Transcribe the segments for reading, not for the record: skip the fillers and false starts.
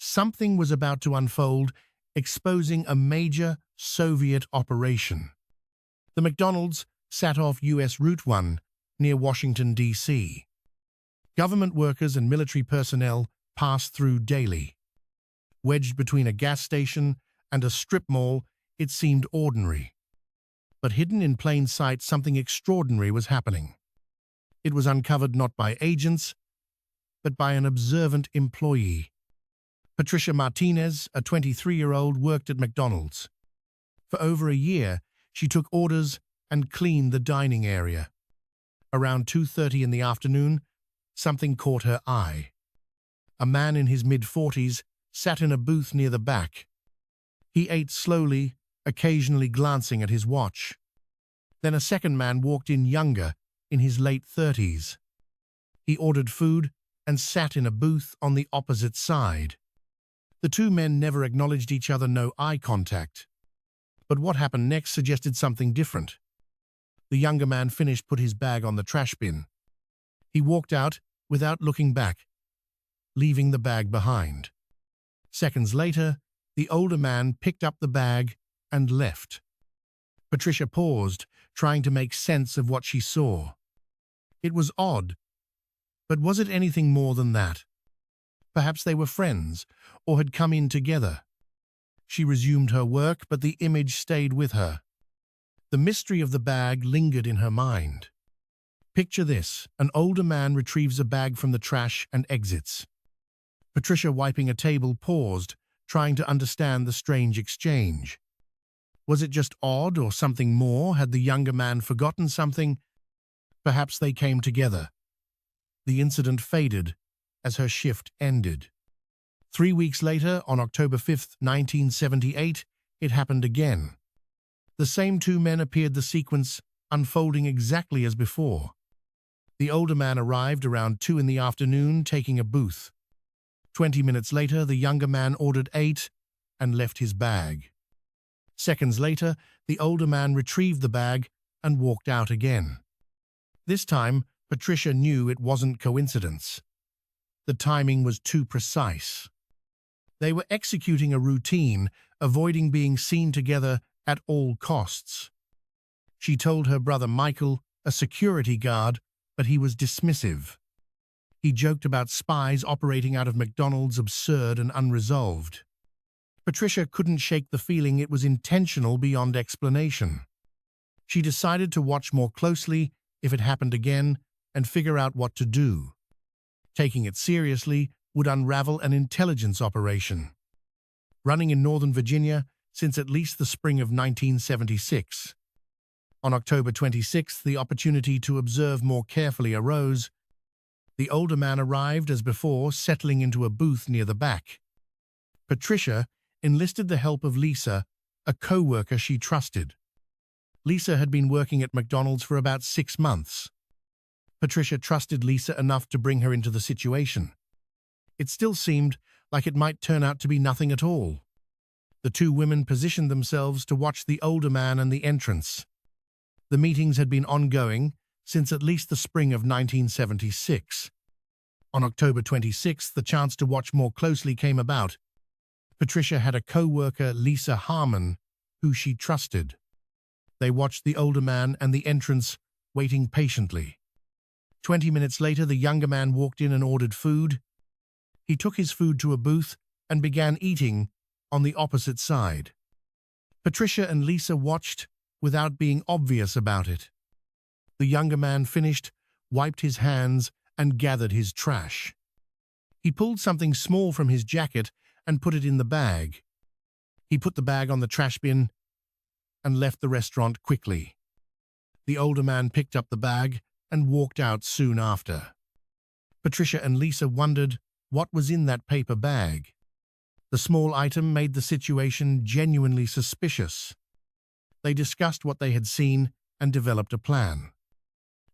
something was about to unfold, exposing a major Soviet operation. The McDonald's sat off U.S. Route 1 near Washington, D.C. Government workers and military personnel passed through daily. Wedged between a gas station and a strip mall, it seemed ordinary. But hidden in plain sight, something extraordinary was happening. It was uncovered not by agents, but by an observant employee. Patricia Martinez, a 23-year-old, worked at McDonald's. For over a year, she took orders and cleaned the dining area. Around 2:30 in the afternoon, something caught her eye. A man in his mid-40s sat in a booth near the back. He ate slowly, occasionally glancing at his watch. Then a second man walked in, younger, in his late 30s. He ordered food and sat in a booth on the opposite side. The two men never acknowledged each other, no eye contact. But what happened next suggested something different. The younger man put his bag on the trash bin. He walked out without looking back, leaving the bag behind. Seconds later, the older man picked up the bag and left. Patricia paused, trying to make sense of what she saw. It was odd, but was it anything more than that? Perhaps they were friends, or had come in together. She resumed her work, but the image stayed with her. The mystery of the bag lingered in her mind. Picture this: an older man retrieves a bag from the trash and exits. Patricia, wiping a table, paused, trying to understand the strange exchange. Was it just odd or something more? Had the younger man forgotten something? Perhaps they came together. The incident faded as her shift ended. 3 weeks later, on October 5, 1978, it happened again. The same two men appeared, the sequence unfolding exactly as before. The older man arrived around 2 in the afternoon, taking a booth. 20 minutes later, the younger man ordered 8 and left his bag. Seconds later, the older man retrieved the bag and walked out again. This time, Patricia knew it wasn't coincidence. The timing was too precise. They were executing a routine, avoiding being seen together at all costs. She told her brother Michael, a security guard, but he was dismissive. He joked about spies operating out of McDonald's, absurd and unresolved. Patricia couldn't shake the feeling it was intentional beyond explanation. She decided to watch more closely if it happened again and figure out what to do. Taking it seriously would unravel an intelligence operation, running in Northern Virginia since at least the spring of 1976. On October 26, the opportunity to observe more carefully arose. The older man arrived as before, settling into a booth near the back. Patricia enlisted the help of Lisa, a co-worker she trusted. Lisa had been working at McDonald's for about 6 months. Patricia trusted Lisa enough to bring her into the situation. It still seemed like it might turn out to be nothing at all. The two women positioned themselves to watch the older man and the entrance. The meetings had been ongoing since at least the spring of 1976. On October 26, the chance to watch more closely came about. Patricia had a co-worker, Lisa Harmon, who she trusted. They watched the older man and the entrance, waiting patiently. 20 minutes later, the younger man walked in and ordered food. He took his food to a booth and began eating on the opposite side. Patricia and Lisa watched without being obvious about it. The younger man finished, wiped his hands, and gathered his trash. He pulled something small from his jacket and put it in the bag. He put the bag on the trash bin and left the restaurant quickly. The older man picked up the bag and walked out soon after. Patricia and Lisa wondered what was in that paper bag. The small item made the situation genuinely suspicious. They discussed what they had seen and developed a plan.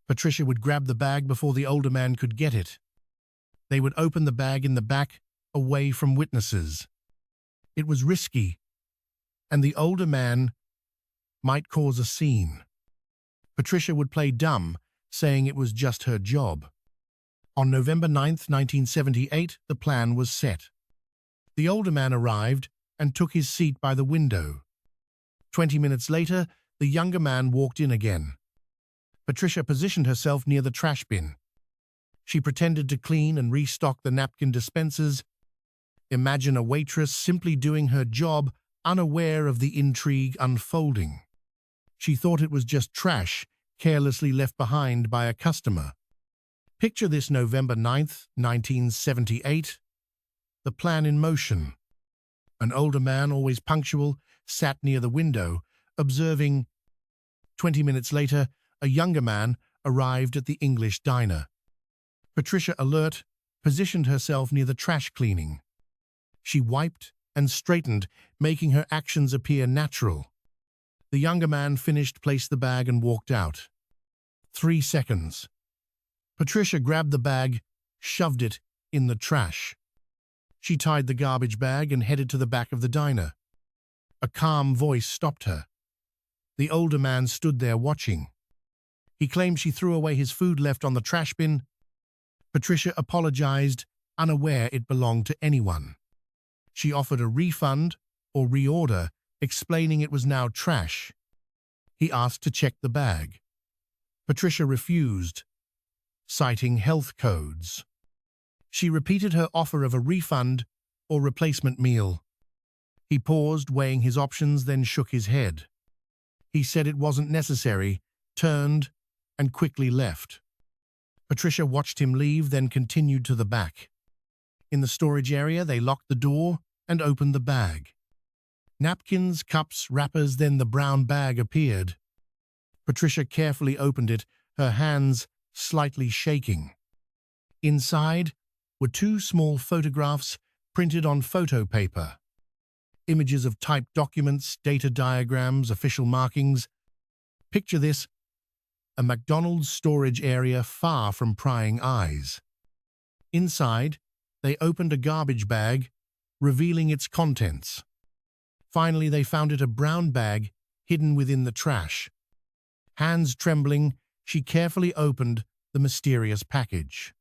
Patricia would grab the bag before the older man could get it. They would open the bag in the back, away from witnesses. It was risky, and the older man might cause a scene. Patricia would play dumb, saying it was just her job. On November 9, 1978, the plan was set. The older man arrived and took his seat by the window. 20 minutes later, the younger man walked in again. Patricia positioned herself near the trash bin. She pretended to clean and restock the napkin dispensers. Imagine a waitress simply doing her job, unaware of the intrigue unfolding. She thought it was just trash, carelessly left behind by a customer. Picture this: November 9th, 1978. The plan in motion. An older man, always punctual, sat near the window, observing. 20 minutes later, a younger man arrived at the English diner. Patricia, alert, positioned herself near the trash cleaning. She wiped and straightened, making her actions appear natural. The younger man finished, placed the bag, and walked out. 3 seconds. Patricia grabbed the bag, shoved it in the trash. She tied the garbage bag and headed to the back of the diner. A calm voice stopped her. The older man stood there watching. He claimed she threw away his food left on the trash bin. Patricia apologized, unaware it belonged to anyone. She offered a refund or reorder, explaining it was now trash. He asked to check the bag. Patricia refused, citing health codes. She repeated her offer of a refund or replacement meal. He paused, weighing his options, then shook his head. He said it wasn't necessary, turned, and quickly left. Patricia watched him leave, then continued to the back. In the storage area, they locked the door and opened the bag. Napkins, cups, wrappers, then the brown bag appeared. Patricia carefully opened it, her hands slightly shaking. Inside were 2 small photographs printed on photo paper. Images of typed documents, data diagrams, official markings. Picture this: a McDonald's storage area far from prying eyes. Inside, they opened a garbage bag, revealing its contents. Finally, they found it a brown bag hidden within the trash. Hands trembling, she carefully opened the mysterious package.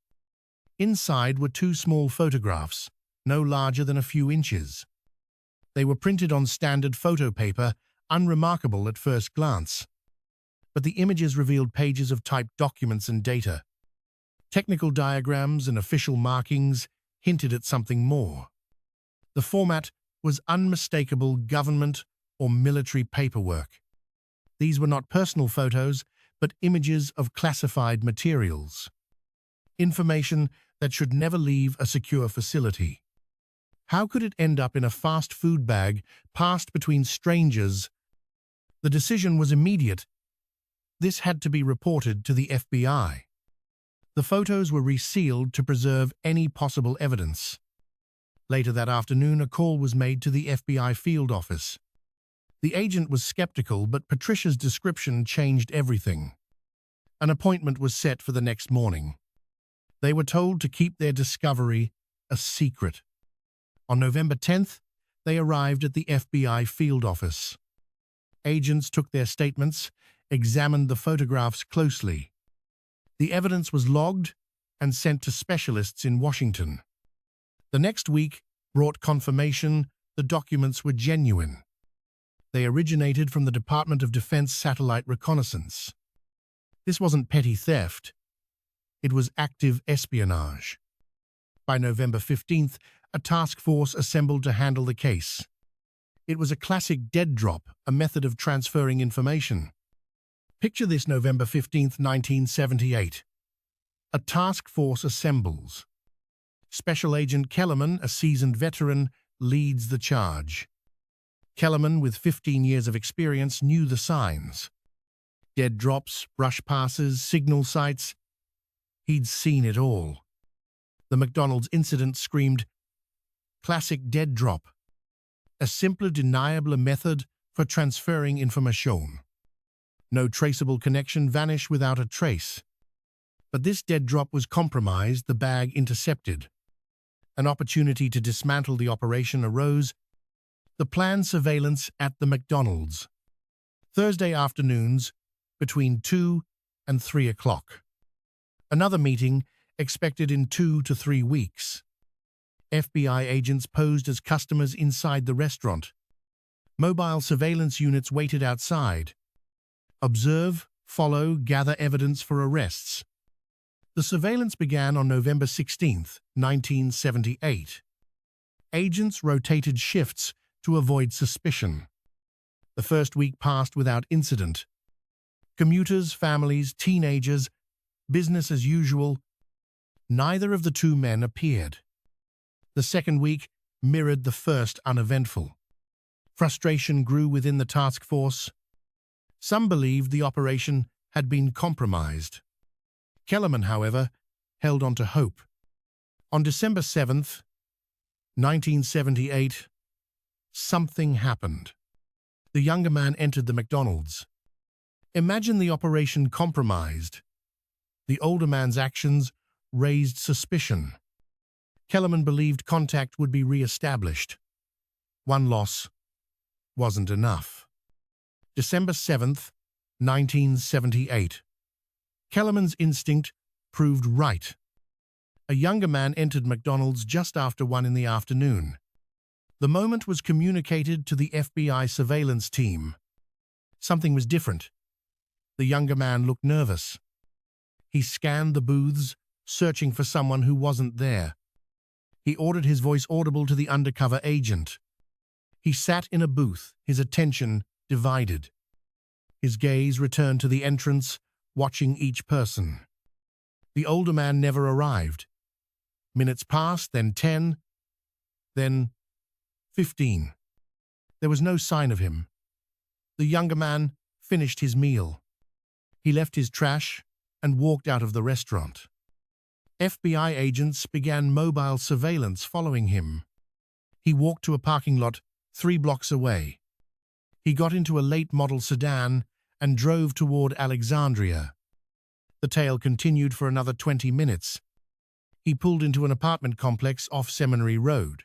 Inside were 2 small photographs, no larger than a few inches. They were printed on standard photo paper, unremarkable at first glance. But the images revealed pages of typed documents and data. Technical diagrams and official markings hinted at something more. The format was unmistakable government or military paperwork. These were not personal photos, but images of classified materials. Information that should never leave a secure facility. How could it end up in a fast food bag passed between strangers? The decision was immediate. This had to be reported to the FBI. The photos were resealed to preserve any possible evidence. Later that afternoon, a call was made to the FBI field office. The agent was skeptical, but Patricia's description changed everything. An appointment was set for the next morning. They were told to keep their discovery a secret. On November 10th, they arrived at the FBI field office. Agents took their statements, examined the photographs closely. The evidence was logged and sent to specialists in Washington. The next week brought confirmation the documents were genuine. They originated from the Department of Defense Satellite Reconnaissance. This wasn't petty theft. It was active espionage. By November 15th, a task force assembled to handle the case. It was a classic dead drop, a method of transferring information. Picture this: November 15th, 1978. A task force assembles. Special Agent Kellerman, a seasoned veteran, leads the charge. Kellerman, with 15 years of experience, knew the signs. Dead drops, brush passes, signal sites. He'd seen it all. The McDonald's incident screamed, classic dead drop. A simpler, deniable method for transferring information. No traceable connection, vanish without a trace. But this dead drop was compromised, the bag intercepted. An opportunity to dismantle the operation arose. The planned surveillance at the McDonald's. Thursday afternoons between 2 and 3 o'clock. Another meeting expected in 2 to 3 weeks. FBI agents posed as customers inside the restaurant. Mobile surveillance units waited outside. Observe, follow, gather evidence for arrests. The surveillance began on November 16, 1978. Agents rotated shifts to avoid suspicion. The first week passed without incident. Commuters, families, teenagers, business as usual. Neither of the two men appeared. The second week mirrored the first, uneventful. Frustration grew within the task force. Some believed the operation had been compromised. Kellerman, however, held on to hope. On December 7, 1978, something happened. The younger man entered the McDonald's. Imagine the operation compromised. The older man's actions raised suspicion. Kellerman believed contact would be re-established. One loss wasn't enough. December 7, 1978. Kellerman's instinct proved right. A younger man entered McDonald's just after 1 in the afternoon. The moment was communicated to the FBI surveillance team. Something was different. The younger man looked nervous. He scanned the booths, searching for someone who wasn't there. He ordered his voice audible to the undercover agent. He sat in a booth, his attention divided. His gaze returned to the entrance, watching each person. The older man never arrived. Minutes passed, then 10, then 15. There was no sign of him. The younger man finished his meal. He left his trash and walked out of the restaurant. FBI agents began mobile surveillance following him. He walked to a parking lot 3 blocks away. He got into a late-model sedan and drove toward Alexandria. The tale continued for another 20 minutes. He pulled into an apartment complex off Seminary Road.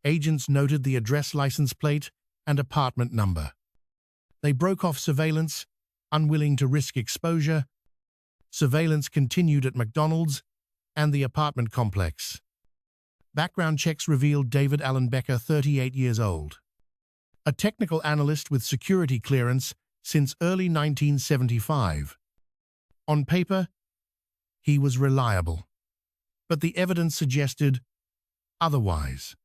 Agents noted the address, license plate, and apartment number. They broke off surveillance, unwilling to risk exposure. Surveillance continued at McDonald's and the apartment complex. Background checks revealed David Allen Becker, 38 years old. A technical analyst with security clearance since early 1975. On paper, he was reliable. But the evidence suggested otherwise.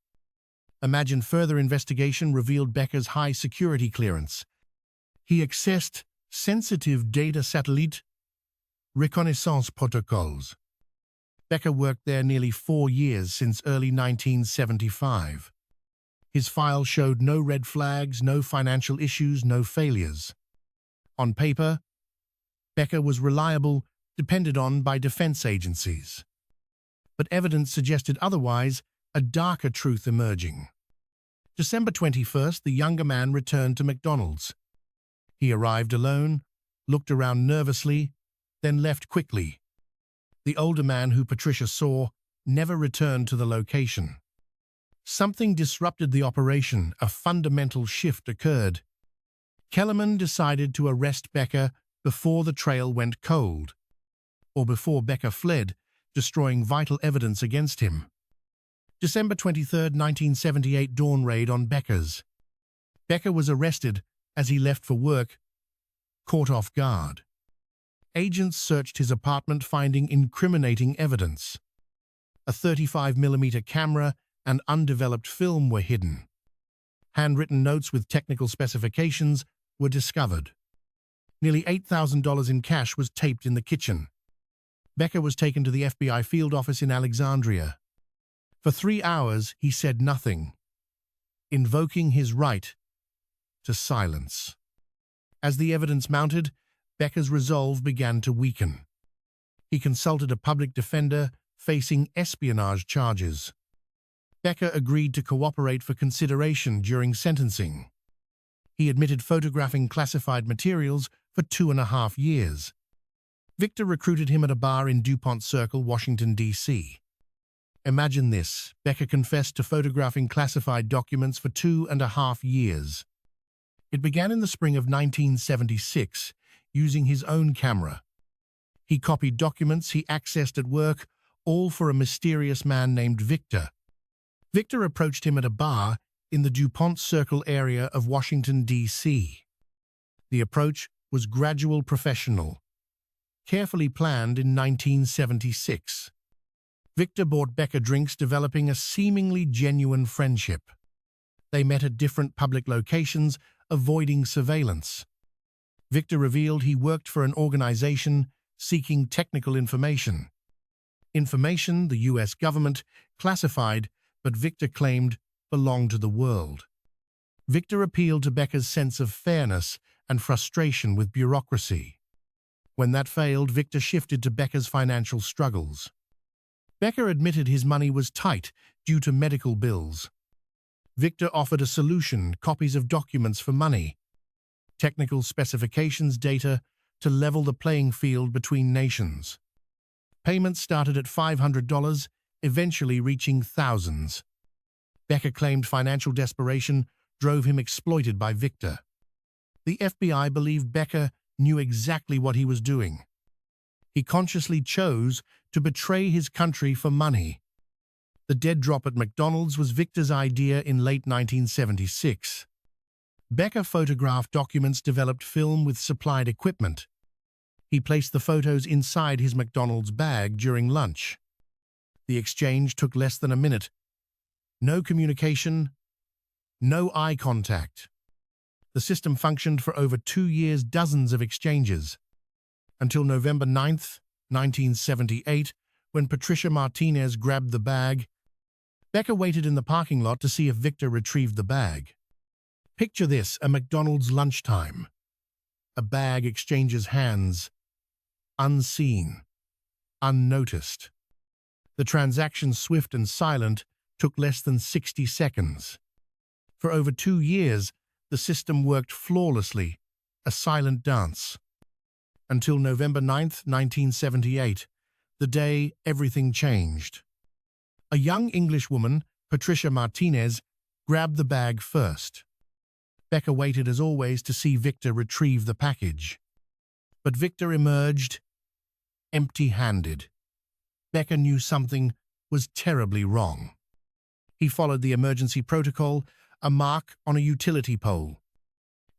Imagine further investigation revealed Becker's high security clearance. He accessed sensitive data satellite reconnaissance protocols. Becker worked there nearly 4 years since early 1975. His file showed no red flags, no financial issues, no failures. On paper, Becker was reliable, depended on by defense agencies. But evidence suggested otherwise, a darker truth emerging. December 21st, the younger man returned to McDonald's. He arrived alone, looked around nervously, then left quickly. The older man who Patricia saw never returned to the location. Something disrupted the operation. A fundamental shift occurred. Kellerman decided to arrest Becker before the trail went cold, or before Becker fled, destroying vital evidence against him. December 23, 1978, dawn raid on Becker's. Becker was arrested as he left for work, caught off guard. Agents searched his apartment, finding incriminating evidence. A 35mm camera and undeveloped film were hidden. Handwritten notes with technical specifications were discovered. Nearly $8,000 in cash was taped in the kitchen. Becker was taken to the FBI field office in Alexandria. For 3 hours, he said nothing, invoking his right to silence. As the evidence mounted, Becker's resolve began to weaken. He consulted a public defender facing espionage charges. Becker agreed to cooperate for consideration during sentencing. He admitted photographing classified materials for 2.5 years. Victor recruited him at a bar in DuPont Circle, Washington, D.C. Imagine this. Becker confessed to photographing classified documents for 2.5 years. It began in the spring of 1976, using his own camera. He copied documents he accessed at work, all for a mysterious man named Victor. Victor approached him at a bar in the DuPont Circle area of Washington, D.C. The approach was gradual, professional, carefully planned in 1976. Victor bought Becker drinks, developing a seemingly genuine friendship. They met at different public locations, avoiding surveillance. Victor revealed he worked for an organization seeking technical information. Information the U.S. government classified, but Victor claimed belonged to the world. Victor appealed to Becker's sense of fairness and frustration with bureaucracy. When that failed, Victor shifted to Becker's financial struggles. Becker admitted his money was tight due to medical bills. Victor offered a solution: copies of documents for money, technical specifications, data to level the playing field between nations. Payments started at $500, eventually reaching thousands. Becker claimed financial desperation drove him, exploited by Victor. The FBI believed Becker knew exactly what he was doing. He consciously chose to betray his country for money. The dead drop at McDonald's was Victor's idea in late 1976. Becker photographed documents, developed film with supplied equipment. He placed the photos inside his McDonald's bag during lunch. The exchange took less than a minute. No communication, no eye contact. The system functioned for over 2 years, dozens of exchanges, until November 9, 1978, when Patricia Martinez grabbed the bag. Becker waited in the parking lot to see if Victor retrieved the bag. Picture this: a McDonald's lunchtime. A bag exchanges hands, unseen, unnoticed. The transaction, swift and silent, took less than 60 seconds. For over 2 years, the system worked flawlessly, a silent dance. Until November 9, 1978, the day everything changed. A young English woman, Patricia Martinez, grabbed the bag first. Becker waited, as always, to see Victor retrieve the package. But Victor emerged empty-handed. Becker knew something was terribly wrong. He followed the emergency protocol, a mark on a utility pole.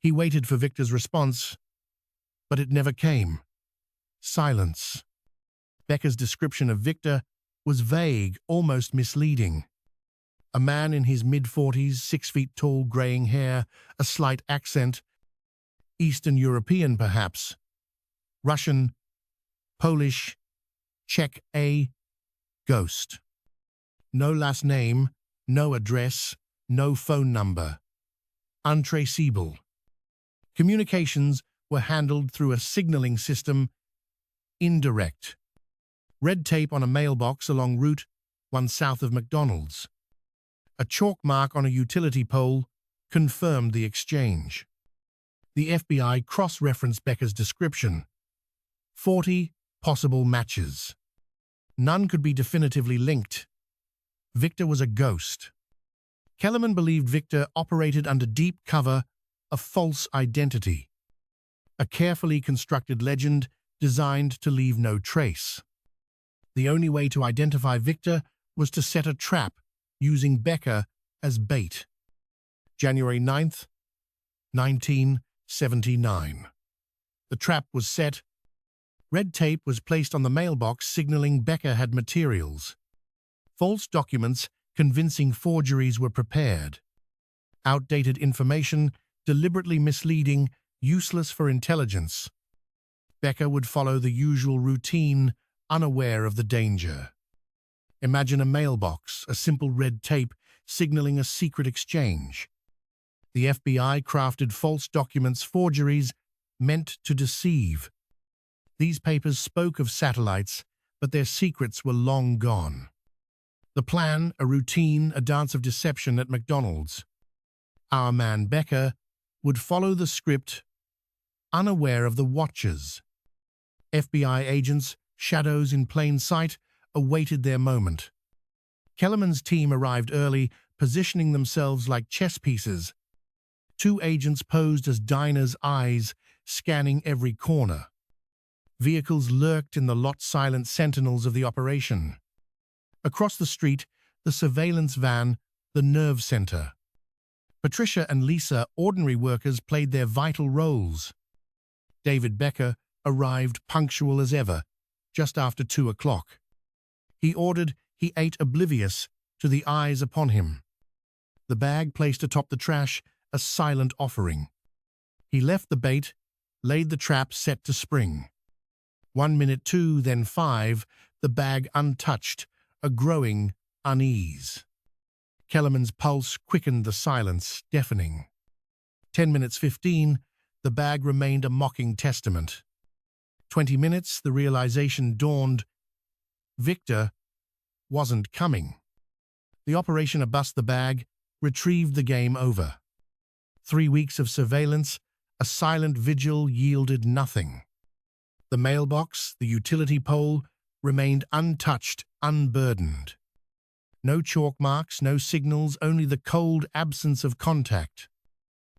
He waited for Victor's response, but it never came. Silence. Becker's description of Victor was vague, almost misleading. A man in his mid-40s, 6 feet tall, graying hair, a slight accent, Eastern European perhaps, Russian, Polish, Czech, a ghost. No last name, no address, no phone number. Untraceable. Communications were handled through a signaling system, indirect. Red tape on a mailbox along Route 1 south of McDonald's. A chalk mark on a utility pole confirmed the exchange. The FBI cross-referenced Becker's description. 40 possible matches. None could be definitively linked. Victor was a ghost. Kellerman believed Victor operated under deep cover, a false identity. A carefully constructed legend designed to leave no trace. The only way to identify Victor was to set a trap, using Becker as bait. January 9, 1979. The trap was set. Red tape was placed on the mailbox, signaling Becker had materials. False documents, convincing forgeries were prepared. Outdated information, deliberately misleading, useless for intelligence. Becker would follow the usual routine, unaware of the danger. Imagine a mailbox, a simple red tape signaling a secret exchange. The FBI crafted false documents, forgeries meant to deceive. These papers spoke of satellites, but their secrets were long gone. The plan, a routine, a dance of deception at McDonald's. Our man Becker would follow the script, unaware of the watchers. FBI agents, shadows in plain sight, awaited their moment. Kellerman's team arrived early, positioning themselves like chess pieces. 2 agents posed as diners' eyes, scanning every corner. Vehicles lurked in the lot, silent sentinels of the operation. Across the street, the surveillance van, the nerve center. Patricia and Lisa, ordinary workers, played their vital roles. David Becker arrived punctual as ever, just after 2 o'clock. He ate oblivious to the eyes upon him. The bag placed atop the trash, a silent offering. He left the bait, laid the trap set to spring. 1 minute, 2, then 5, the bag untouched, a growing unease. Kellerman's pulse quickened, the silence deafening. 10 minutes, 15, the bag remained a mocking testament. 20 minutes, the realization dawned. Victor wasn't coming. The operation to bust the bag retrieved the game over. 3 weeks of surveillance, a silent vigil, yielded nothing. The mailbox, the utility pole, remained untouched, unburdened. No chalk marks, no signals, only the cold absence of contact.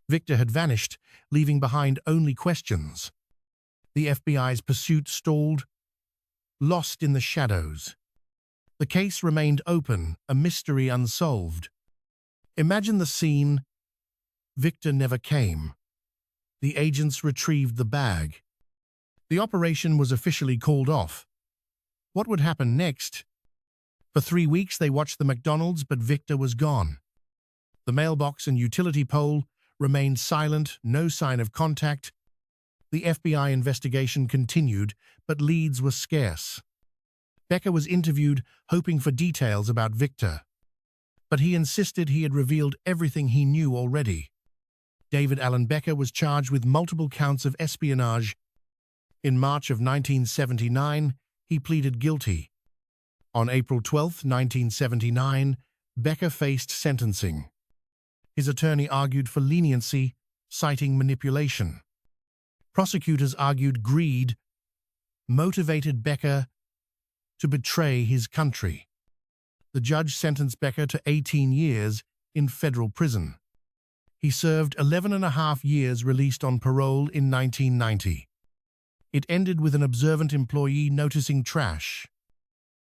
Victor had vanished, leaving behind only questions. The FBI's pursuit stalled, lost in the shadows. The case remained open, a mystery unsolved. Imagine the scene. Victor never came. The agents retrieved the bag. The operation was officially called off. What would happen next? For 3 weeks they watched the McDonald's, but Victor was gone. The mailbox and utility pole remained silent, no sign of contact. The FBI investigation continued, but leads were scarce. Becker was interviewed, hoping for details about Victor. But he insisted he had revealed everything he knew already. David Allen Becker was charged with multiple counts of espionage. In March of 1979, he pleaded guilty. On April 12, 1979, Becker faced sentencing. His attorney argued for leniency, citing manipulation. Prosecutors argued greed motivated Becker to betray his country. The judge sentenced Becker to 18 years in federal prison. He served 11.5 years, released on parole in 1990. It ended with an observant employee noticing trash.